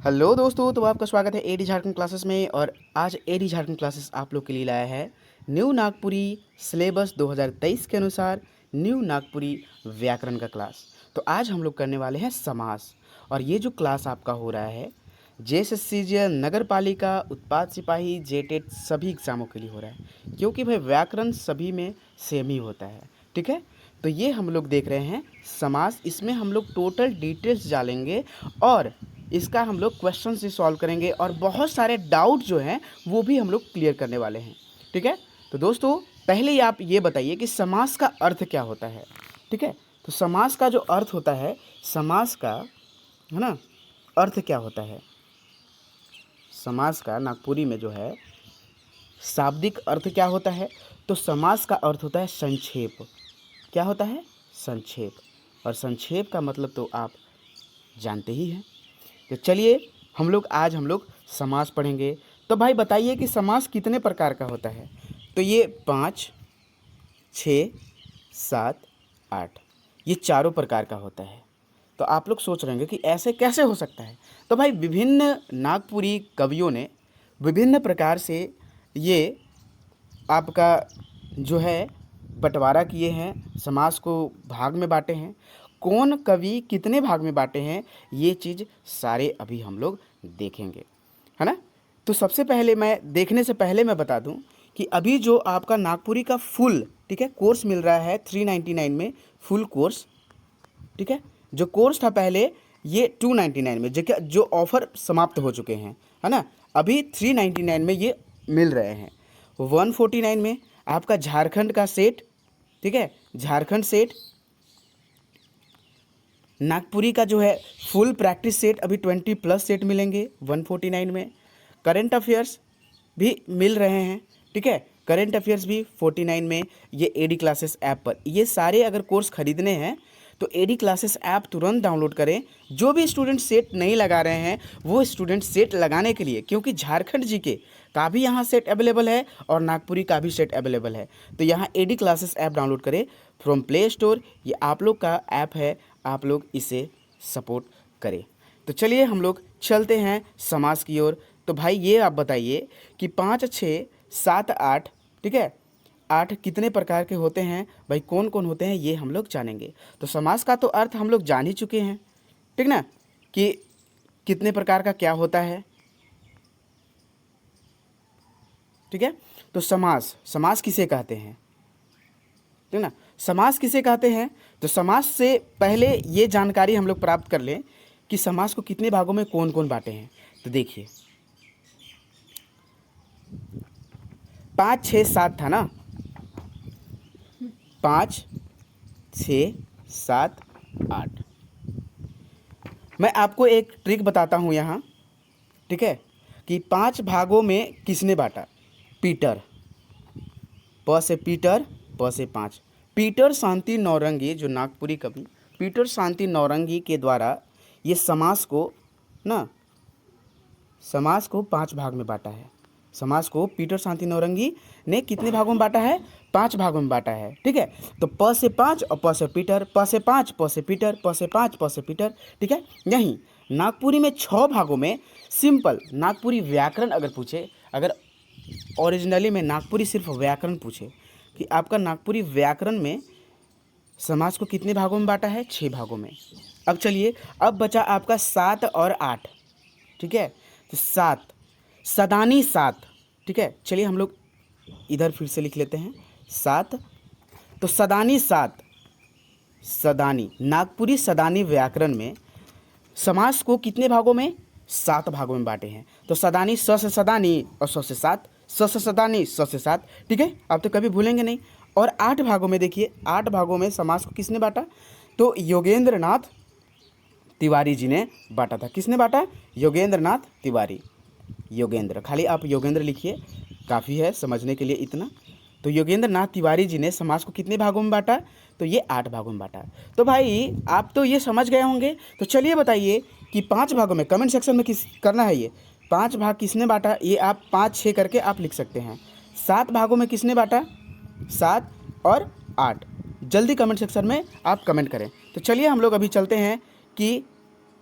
Hello दोस्तों, तो आपका स्वागत है एडी झारखंड क्लासेस में। और आज एडी झारखंड क्लासेस आप लोग के लिए लाया है न्यू नागपुरी सिलेबस 2023 के अनुसार न्यू नागपुरी व्याकरण का क्लास। तो आज हम लोग करने वाले हैं समास। और ये जो क्लास आपका हो रहा है जेएसएससीजीएल, नगर पालिका, उत्पाद सिपाही, जेटेट सभी एग्ज़ामों के लिए हो रहा है, क्योंकि भाई व्याकरण सभी में सेम ही होता है। ठीक है, तो ये हम लोग देख रहे हैं समास। इसमें हम लोग टोटल डिटेल्स डालेंगे और इसका हम लोग क्वेश्चन से सॉल्व करेंगे और बहुत सारे डाउट जो हैं वो भी हम लोग क्लियर करने वाले हैं। ठीक है, तो दोस्तों पहले ही आप ये बताइए कि समास का अर्थ क्या होता है। ठीक है, तो समास का जो अर्थ होता है, समास का है ना अर्थ क्या होता है। समास का नागपुरी में जो है शाब्दिक अर्थ क्या होता है, तो समास का अर्थ होता है संक्षेप। क्या होता है? संक्षेप। और संक्षेप का मतलब तो आप जानते ही हैं। तो चलिए आज हम लोग समास पढ़ेंगे। तो भाई बताइए कि समास कितने प्रकार का होता है। तो ये 5, 6, 7, 8 ये चारों प्रकार का होता है। तो आप लोग सोच रहे होंगे कि ऐसे कैसे हो सकता है। तो भाई विभिन्न नागपुरी कवियों ने विभिन्न प्रकार से ये आपका जो है बंटवारा किए हैं, समास को भाग में बांटे हैं। कौन कवि कितने भाग में बांटे हैं ये चीज़ सारे अभी हम लोग देखेंगे, है ना। तो सबसे पहले मैं देखने से पहले मैं बता दूं कि अभी जो आपका नागपुरी का फुल, ठीक है, कोर्स मिल रहा है 399 में फुल कोर्स। ठीक है, जो कोर्स था पहले ये 299 में, जो ऑफ़र समाप्त हो चुके हैं, है ना। अभी 399 में ये मिल रहे हैं। 149 में आपका झारखंड का सेट, ठीक है, झारखंड सेट, नागपुरी का जो है फुल प्रैक्टिस सेट अभी 20+ सेट मिलेंगे 149 में। करंट अफेयर्स भी मिल रहे हैं, ठीक है, करंट अफेयर्स भी 49 में। ये एडी क्लासेस ऐप पर ये सारे अगर कोर्स खरीदने हैं तो एडी क्लासेस ऐप तुरंत डाउनलोड करें। जो भी स्टूडेंट सेट नहीं लगा रहे हैं वो स्टूडेंट सेट लगाने के लिए, क्योंकि झारखंड जीके का भी यहाँ सेट अवेलेबल है और नागपुरी का भी सेट अवेलेबल है। तो यहाँ एडी क्लासेस ऐप डाउनलोड करें फ्रॉम प्ले स्टोर। ये आप लोग का ऐप है, आप लोग इसे सपोर्ट करें। तो चलिए हम लोग चलते हैं समास की ओर। तो भाई ये आप बताइए कि 5, 6, 7, 8, ठीक है, 8 कितने प्रकार के होते हैं भाई, कौन कौन होते हैं ये हम लोग जानेंगे। तो समास का तो अर्थ हम लोग जान ही चुके हैं, ठीक ना, कि कितने प्रकार का क्या होता है। ठीक है, तो समास किसे कहते हैं, ठीक ना, समास किसे कहते हैं। तो समास से पहले ये जानकारी हम लोग प्राप्त कर लें कि समास को कितने भागों में कौन कौन बांटे हैं। तो देखिए 5, 6, 7 था ना, 5, 6, 7, 8। मैं आपको एक ट्रिक बताता हूँ यहाँ, ठीक है, कि 5 भागों में किसने बांटा। पीटर, प से पीटर, प से 5। पीटर शांति नौरंगी, जो नागपुरी कवि पीटर शांति नौरंगी के द्वारा ये समास को 5 भाग में बांटा है। समास को पीटर शांति नौरंगी ने कितने भागों में बांटा है? 5 भागों में बांटा है। ठीक है, तो प से 5 और प से पीटर, प से 5, प से पीटर, प से 5, प से पीटर। ठीक है, यहीं नागपुरी में 6 भागों में सिंपल नागपुरी व्याकरण अगर पूछे, अगर ओरिजिनली में नागपुरी सिर्फ व्याकरण पूछे कि आपका नागपुरी व्याकरण में समास को कितने भागों में बांटा है? 6 भागों में। अब चलिए, अब बचा आपका 7 और 8। ठीक है, तो 7 सदानी 7। ठीक है, चलिए हम लोग इधर फिर से लिख लेते हैं 7। तो सदानी 7, सदानी नागपुरी सदानी व्याकरण में समास को कितने भागों में? 7 भागों में बांटे हैं। तो सदानी स से सदानी और स से 7, स से सदानी स से 7। ठीक है, आप तो कभी भूलेंगे नहीं। और 8 भागों में देखिए, 8 भागों में समास को किसने बांटा? तो योगेंद्र नाथ तिवारी जी ने बांटा था। किसने बांटा? योगेंद्र नाथ तिवारी। योगेंद्र, खाली आप योगेंद्र लिखिए, काफ़ी है समझने के लिए इतना। तो योगेंद्र नाथ तिवारी जी ने समास को कितने भागों में बांटा? तो ये 8 भागों में बांटा। तो भाई आप तो ये समझ गए होंगे। तो चलिए बताइए कि 5 भागों में, कमेंट सेक्शन में किस करना है ये 5 भाग किसने बांटा, ये आप 5, 6 करके आप लिख सकते हैं। 7 भागों में किसने बांटा? 7 और 8। जल्दी कमेंट सेक्शन में आप कमेंट करें। तो चलिए हम लोग अभी चलते हैं कि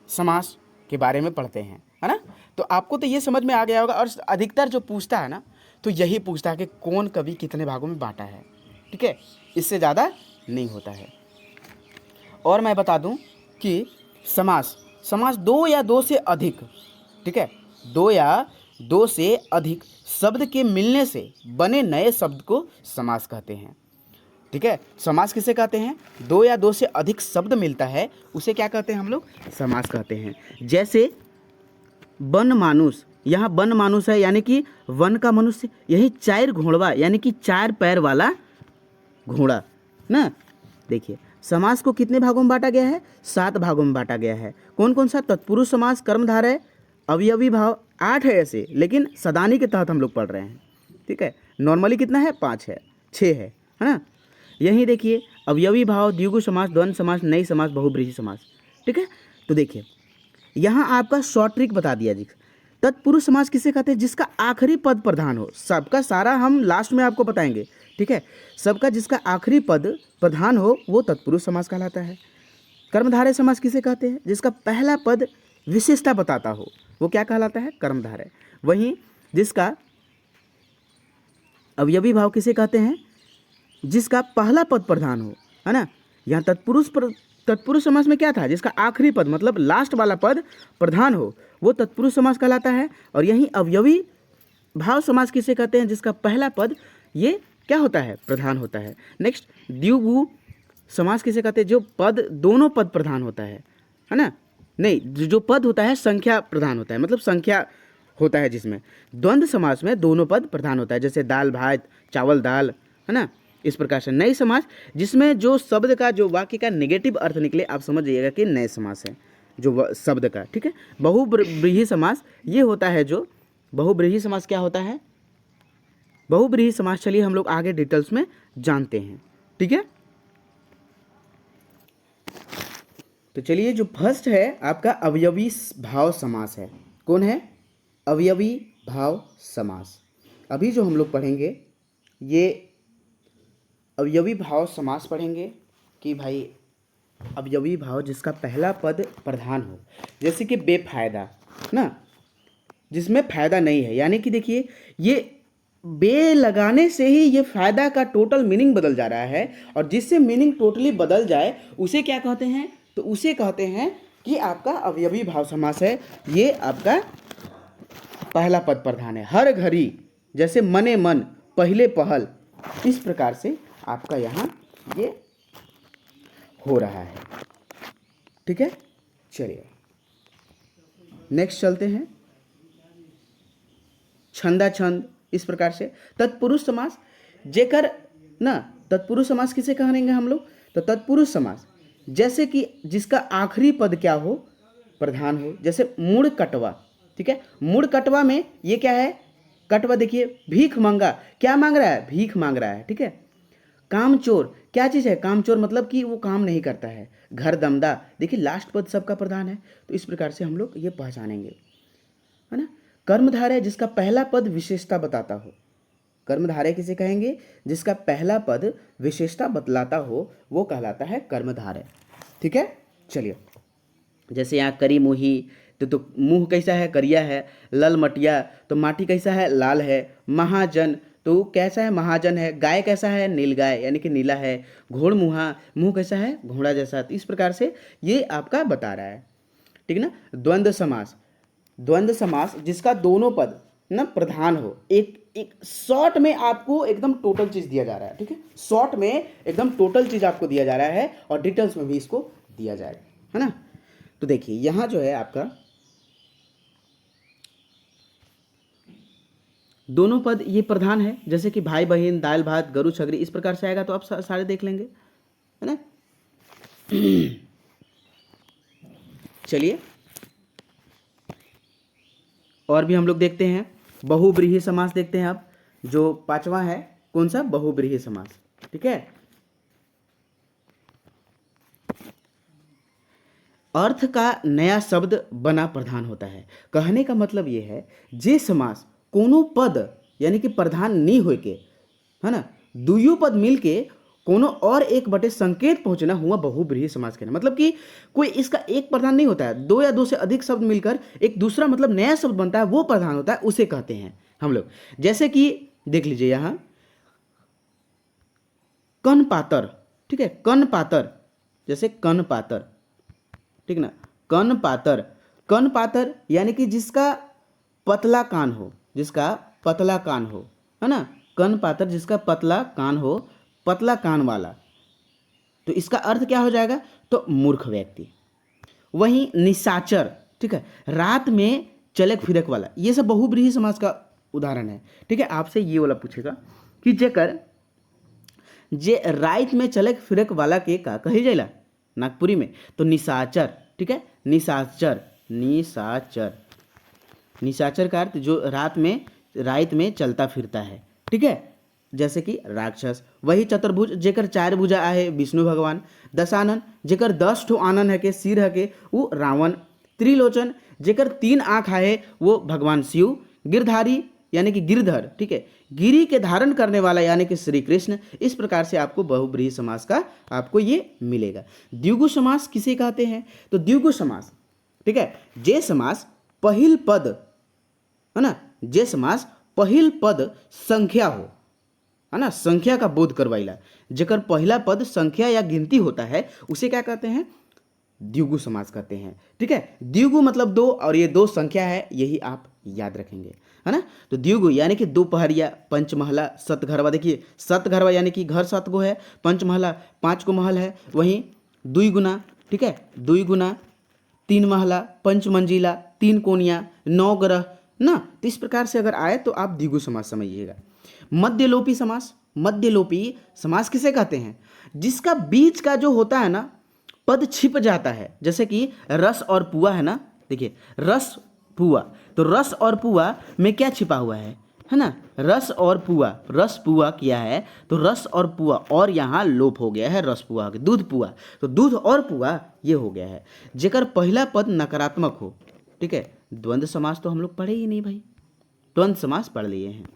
समास के बारे में पढ़ते हैं, है ना। तो आपको तो ये समझ में आ गया होगा। और अधिकतर जो पूछता है ना, तो यही पूछता है कि कौन कवि कितने भागों में बांटा है, ठीक है, इससे ज़्यादा नहीं होता है। और मैं बता दूं कि समास, समास दो या दो से अधिक, ठीक है, दो या दो से अधिक शब्द के मिलने से बने नए शब्द को समास कहते हैं, ठीक है। समास किसे कहते हैं? दो या दो से अधिक शब्द मिलता है उसे क्या कहते हैं हम लोग? समास कहते हैं। जैसे वन मानुष, यहाँ वन मानुष है यानी कि वन का मनुष्य, यही चार घोड़वा यानी कि चार पैर वाला घोड़ा ना। देखिए समास को कितने भागों में बांटा गया है? 7 भागों में बांटा गया है। कौन कौन सा? तत्पुरुष समास, कर्मधारय, अवयवी भाव, 8 है ऐसे, लेकिन सदानी के तहत हम लोग पढ़ रहे हैं, ठीक है। नॉर्मली कितना है? 5 है, 6 है ना। यहीं देखिए अवयवी भाव, द्विगु समास, द्वंद्व समास, नई समास, बहुब्रीहि समास, ठीक है। तो देखिए यहाँ आपका शॉर्ट ट्रिक बता दिया जी। तत्पुरुष समास किसे कहते हैं? जिसका आखिरी पद प्रधान हो। सबका सारा हम लास्ट में आपको बताएंगे, ठीक है। सबका जिसका आखिरी पद प्रधान हो वो तत्पुरुष समास कहलाता है। कर्मधारय समास किसे कहते हैं? जिसका पहला पद विशेषता बताता हो वो क्या कहलाता है? कर्मधारय। वहीं जिसका अवयवी भाव किसे कहते हैं? जिसका पहला पद प्रधान हो, है ना। यहाँ तत्पुरुष समास में क्या था? जिसका आखिरी पद मतलब लास्ट वाला पद प्रधान हो वो तत्पुरुष समास कहलाता है। और यहीं अवयवी भाव समास किसे कहते हैं? जिसका पहला पद ये क्या होता है? प्रधान होता है। नेक्स्ट द्विगु समास किसे कहते हैं? जो पद दोनों पद प्रधान होता है ना। नहीं, जो पद होता है संख्या प्रधान होता है, मतलब संख्या होता है जिसमें। द्वंद्व समास में दोनों पद प्रधान होता है, जैसे दाल भात, चावल दाल, है ना। इस प्रकार से नई समास जिसमें जो शब्द का, जो वाक्य का नेगेटिव अर्थ निकले, आप समझ जाइएगा कि नए समास है जो शब्द का, ठीक है। बहुब्रीहि समास ये होता है। जो बहुब्रीहि समास क्या होता है? बहुब्रीहि समास चलिए हम लोग आगे डिटेल्स में जानते हैं, ठीक है। तो चलिए जो फर्स्ट है आपका अवयवी भाव समास है। कौन है? अवयवी भाव समास। अभी जो हम लोग पढ़ेंगे ये अवयवी भाव समास पढ़ेंगे कि भाई अवयवी भाव जिसका पहला पद प्रधान हो, जैसे कि बेफायदा ना, जिसमें फायदा नहीं है। यानी कि देखिए ये बे लगाने से ही ये फायदा का टोटल मीनिंग बदल जा रहा है, और जिससे मीनिंग टोटली बदल जाए उसे क्या कहते हैं? तो उसे कहते हैं कि आपका अवयवी भाव समास है। ये आपका पहला पद प्रधान है। हर घड़ी, जैसे मने मन, पहले पहल, इस प्रकार से आपका यहाँ ये हो रहा है, ठीक है। चलिए नेक्स्ट चलते हैं। छंदा छंद, इस प्रकार से तत्पुरुष समास जेकर ना। तत्पुरुष समास किसे कहेंगे हम लोग? तो तत्पुरुष समास जैसे कि जिसका आखिरी पद क्या हो? प्रधान हो। जैसे मूढ़ कटवा, ठीक है। मूढ़ कटवा में ये क्या है? कटवा देखिए भीख मांगा, क्या मांग रहा है? भीख मांग रहा है, ठीक है। कामचोर क्या चीज़ है? कामचोर मतलब कि वो काम नहीं करता है। घर दमदा, देखिए लास्ट पद सबका प्रधान है। तो इस प्रकार से हम लोग ये पहचानेंगे, है ना। कर्मधारय जिसका पहला पद विशेषता बताता हो। कर्मधारय किसे कहेंगे? जिसका पहला पद विशेषता बतलाता हो वो कहलाता है कर्मधारय, ठीक है। चलिए जैसे यहाँ करी मुही, तो मुंह कैसा है? करिया है। लल मटिया, तो माटी कैसा है? लाल है। महाजन, तो कैसा है? महाजन है। गाय कैसा है? नीलगाय यानी कि नीला है। घोड़ मुहा, मुंह कैसा है? घोड़ा जैसा। तो इस प्रकार से ये आपका बता रहा है, ठीक है ना। द्वंद्व समास, द्वंद्व समास जिसका दोनों पद ना प्रधान हो। एक शॉर्ट में आपको एकदम टोटल चीज दिया जा रहा है, ठीक है। शॉर्ट में एकदम टोटल चीज आपको दिया जा रहा है और डिटेल्स में भी इसको दिया जाएगा, है ना। तो देखिए यहां जो है आपका दोनों पद ये प्रधान है, जैसे कि भाई बहन, दाल भात, गरु छगरी, इस प्रकार से आएगा। तो आप सारे देख लेंगे, है ना। चलिए और भी हम लोग देखते हैं। बहुब्रीहि समास देखते हैं आप। जो 5वां है कौन सा? बहुब्रीहि समास, ठीक है। अर्थ का नया शब्द बना प्रधान होता है। कहने का मतलब ये है जे समास कोनो पद यानी कि प्रधान नहीं होके, है ना, दुइयो पद मिलके कोनो और एक बटे संकेत पहुंचना हुआ बहुब्रीहि समास कहना। मतलब कि कोई इसका एक प्रधान नहीं होता है, दो या दो से अधिक शब्द मिलकर एक दूसरा मतलब नया शब्द बनता है, वो प्रधान होता है, उसे कहते हैं हम लोग। जैसे कि देख लीजिए यहाँ कन पातर, ठीक है, कन पातर, जैसे कन पातर, ठीक ना, कन पातर, कन पातर यानी कि जिसका पतला कान हो, जिसका पतला कान हो, है ना, कन पातर जिसका पतला कान हो, पतला कान वाला, तो इसका अर्थ क्या हो जाएगा, तो मूर्ख व्यक्ति। वहीं निशाचर, ठीक है, रात में चलक फिरक वाला, ये सब बहुब्रीहि समास का उदाहरण है। ठीक है, आपसे ये वाला पूछेगा कि जेकर जे रात में चलक फिरक वाला के का कही जाइला नागपुरी में, तो निशाचर, ठीक है, निशाचर, निशाचर, निशाचर का अर्थ जो रात में चलता फिरता है, ठीक है, जैसे कि राक्षस। वही चतुर्भुज जेकर 4 भुजा आहे विष्णु भगवान। दशानन जेकर 10 ठो आनन है के सिर है के वो रावण। त्रिलोचन जेकर 3 आँख आहे वो भगवान शिव। गिरधारी यानी कि गिरधर, ठीक है, गिरी के धारण करने वाला यानी कि श्री कृष्ण। इस प्रकार से आपको बहुब्रीहि समास का आपको ये मिलेगा। द्विगु समास किसे कहते हैं, तो द्विगु समास, ठीक है, जे समास पहिल पद, है ना, जे समास पहिल पद संख्या हो, है ना, संख्या का बोध करवाइला, जेकर पहला पद संख्या या गिनती होता है उसे क्या कहते हैं, द्विगु समास कहते हैं। ठीक है, द्विगु मतलब 2 और ये 2 संख्या है, यही आप याद रखेंगे, है ना। तो द्विगु यानी कि दोपहरिया, पंचमहला, सतघरवा। देखिए सतघरवा यानी कि घर 7 गो है, पंचमहला 5 गो महल है। वहीं द्विगुना, ठीक है, द्विगुना 3 महला, पंचमंजिला 3 कोनिया, 9 ग्रह ना। तो इस प्रकार से अगर आए तो आप द्विगु समास समझिएगा। मध्यलोपी समास, मध्यलोपी समास किसे कहते हैं, जिसका बीच का जो होता है ना पद छिप जाता है। जैसे कि रस और पुआ है ना, देखिए रस पुआ, तो रस और पुआ में क्या छिपा हुआ है ना, रस और पुआ, रस पुआ किया है तो रस और पुआ, और यहाँ लोप हो गया है रस पुआ के, दूध पुआ, तो दूध और पुआ ये हो गया है। जेकर पहला पद नकारात्मक हो, ठीक है, द्वंद्व समास तो हम लोग पढ़े ही नहीं भाई, द्वंद्व समास पढ़ लिए हैं,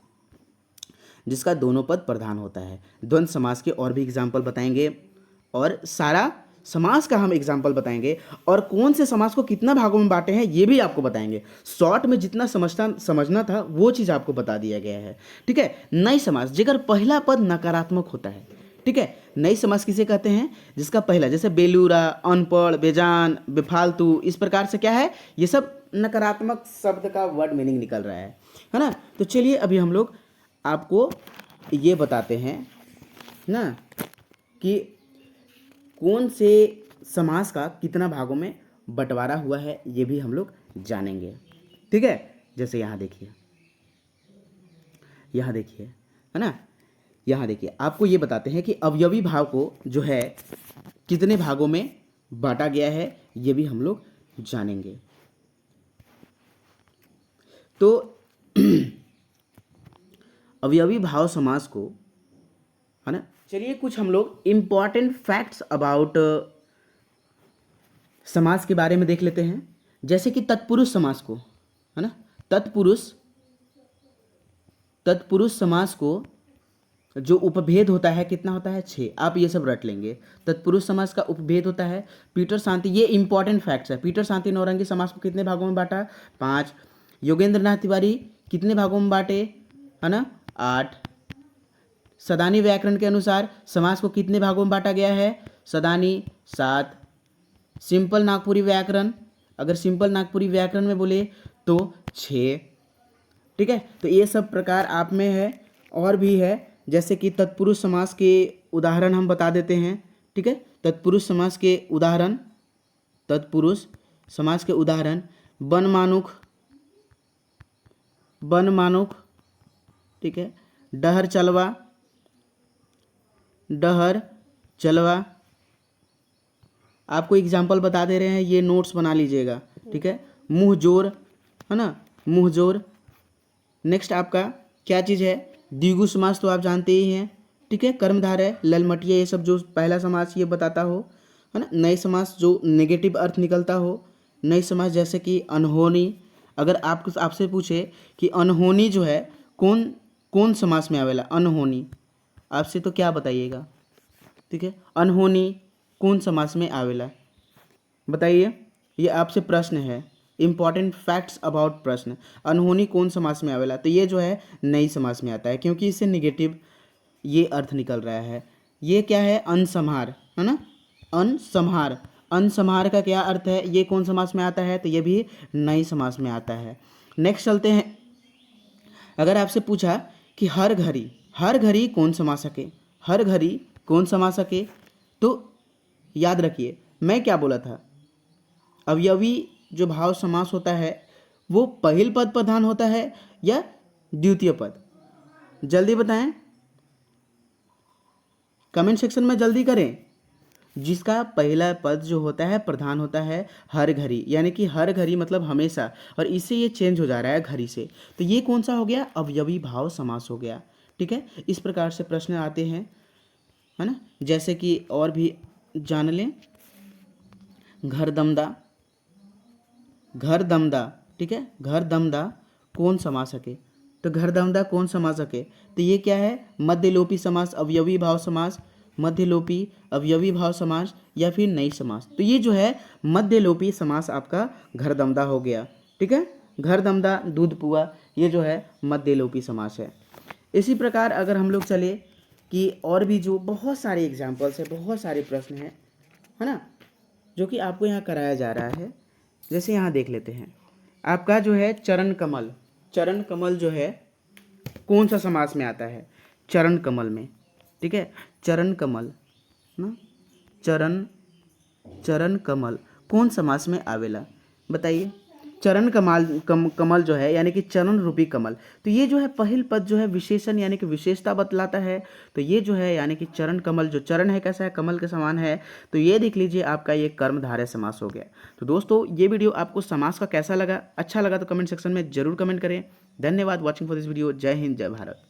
जिसका दोनों पद प्रधान होता है। द्वंद्व समास के और भी एग्जाम्पल बताएंगे और सारा समास का हम एग्जाम्पल बताएंगे, और कौन से समास को कितना भागों में बांटे हैं ये भी आपको बताएंगे। शॉर्ट में जितना समझना था वो चीज़ आपको बता दिया गया है। ठीक है, नई समास जेकर पहला पद नकारात्मक होता है, ठीक है, नई समास किसे कहते हैं, जिसका पहला, जैसे बेलूरा, अनपढ़, बेजान, बेफालतू, इस प्रकार से क्या है, ये सब नकारात्मक शब्द का वर्ड मीनिंग निकल रहा है ना। तो चलिए अभी हम लोग आपको ये बताते हैं ना कि कौन से समास का कितना भागों में बंटवारा हुआ है, ये भी हम लोग जानेंगे। ठीक है, जैसे यहाँ देखिए, यहाँ देखिए, है ना, यहाँ देखिए, आपको ये बताते हैं कि अवयवी भाव को जो है कितने भागों में बांटा गया है, ये भी हम लोग जानेंगे। तो अवयवी भाव समास को, है ना, चलिए कुछ हम लोग इम्पॉर्टेंट फैक्ट्स अबाउट समास के बारे में देख लेते हैं। जैसे कि तत्पुरुष समास को, है ना, तत्पुरुष समास को जो उपभेद होता है कितना होता है, 6। आप ये सब रट लेंगे। तत्पुरुष समास का उपभेद होता है पीटर शांति, ये इंपॉर्टेंट फैक्ट्स है। पीटर शांति नौरंगी समास को कितने भागों में बांटा, 5। योगेंद्र नाथ तिवारी कितने भागों में बांटे, है ना, 8। सदानी व्याकरण के अनुसार समास को कितने भागों में बांटा गया है, सदानी 7। सिंपल नागपुरी व्याकरण, अगर सिंपल नागपुरी व्याकरण में बोले तो 6। ठीक है, तो ये सब प्रकार आप में है, और भी है। जैसे कि तत्पुरुष समास के उदाहरण हम बता देते हैं। ठीक है, तत्पुरुष समास के उदाहरण, तत्पुरुष समास के उदाहरण बनमानुख, बनमानुख, ठीक है, डहर चलवा, डहर चलवा। आपको एग्जाम्पल बता दे रहे हैं, ये नोट्स बना लीजिएगा। ठीक है, मुँह जोर, है ना, मुँह जोर। नेक्स्ट आपका क्या चीज़ है, द्विगु समास तो आप जानते ही हैं। ठीक है, कर्मधारय, ललमटिया, ये सब जो पहला समास ये बताता हो, है ना। नए समास जो नेगेटिव अर्थ निकलता हो, नए समास जैसे कि अनहोनी। अगर आपसे पूछे कि अनहोनी जो है कौन समास में आवेला, अनहोनी, आपसे तो क्या बताइएगा, ठीक है। अनहोनी कौन समास में आवेला, बताइए। ये आपसे प्रश्न है, इंपॉर्टेंट फैक्ट्स अबाउट प्रश्न। अनहोनी कौन समास में आवेला, तो ये जो है नई समास में आता है, क्योंकि इससे निगेटिव ये अर्थ निकल रहा है। ये क्या है, अनसंहार, है ना, अनसंहार। अनसंहार का क्या अर्थ है, ये कौन समास में आता है, तो ये भी नई समास में आता है। नेक्स्ट चलते हैं। अगर आपसे पूछा कि हर घड़ी कौन समा सके, हर घड़ी कौन समा सके, तो याद रखिए मैं क्या बोला था, अवयवी जो भाव समास होता है वो पहिल पद प्रधान होता है या द्वितीय पद, जल्दी बताएं, कमेंट सेक्शन में जल्दी करें। जिसका पहला पद जो होता है प्रधान होता है हर घड़ी, यानी कि हर घड़ी मतलब हमेशा, और इससे ये चेंज हो जा रहा है घड़ी से, तो ये कौन सा हो गया, अवयवी भाव समास हो गया। ठीक है, इस प्रकार से प्रश्न आते हैं, है ना। जैसे कि और भी जान लें, घर दमदा, घर दमदा, ठीक है, घर दमदा कौन समा सके, तो घर दमदा कौन समा सके, तो ये क्या है, मध्यलोपी समास, अवयवी भाव समास, मध्यलोपी अवयवी भाव समास या फिर नई समास, तो ये जो है मध्यलोपी समास आपका घर दमदा हो गया। ठीक है, घर दमदा, दूध पुआ, ये जो है मध्यलोपी समास है। इसी प्रकार अगर हम लोग चले कि और भी जो बहुत सारे एग्जाम्पल्स है, बहुत सारे प्रश्न हैं, है ना, जो कि आपको यहाँ कराया जा रहा है। जैसे यहाँ देख लेते हैं, आपका जो है चरण कमल, चरण कमल जो है कौन सा समास में आता है, चरण कमल में, ठीक है, चरण कमल ना, चरण कमल कौन समास में आवेला, बताइए। चरण कमल जो है यानी कि चरण रूपी कमल, तो ये जो है पहल पद जो है विशेषण यानी कि विशेषता बतलाता है, तो ये जो है यानी कि चरण कमल, जो चरण है कैसा है, कमल के समान है, तो ये देख लीजिए आपका ये कर्मधारय समास हो गया। तो दोस्तों ये वीडियो आपको समास का कैसा लगा, अच्छा लगा तो कमेंट सेक्शन में जरूर कमेंट करें। धन्यवाद वॉचिंग फॉर दिस वीडियो। जय हिंद, जय भारत।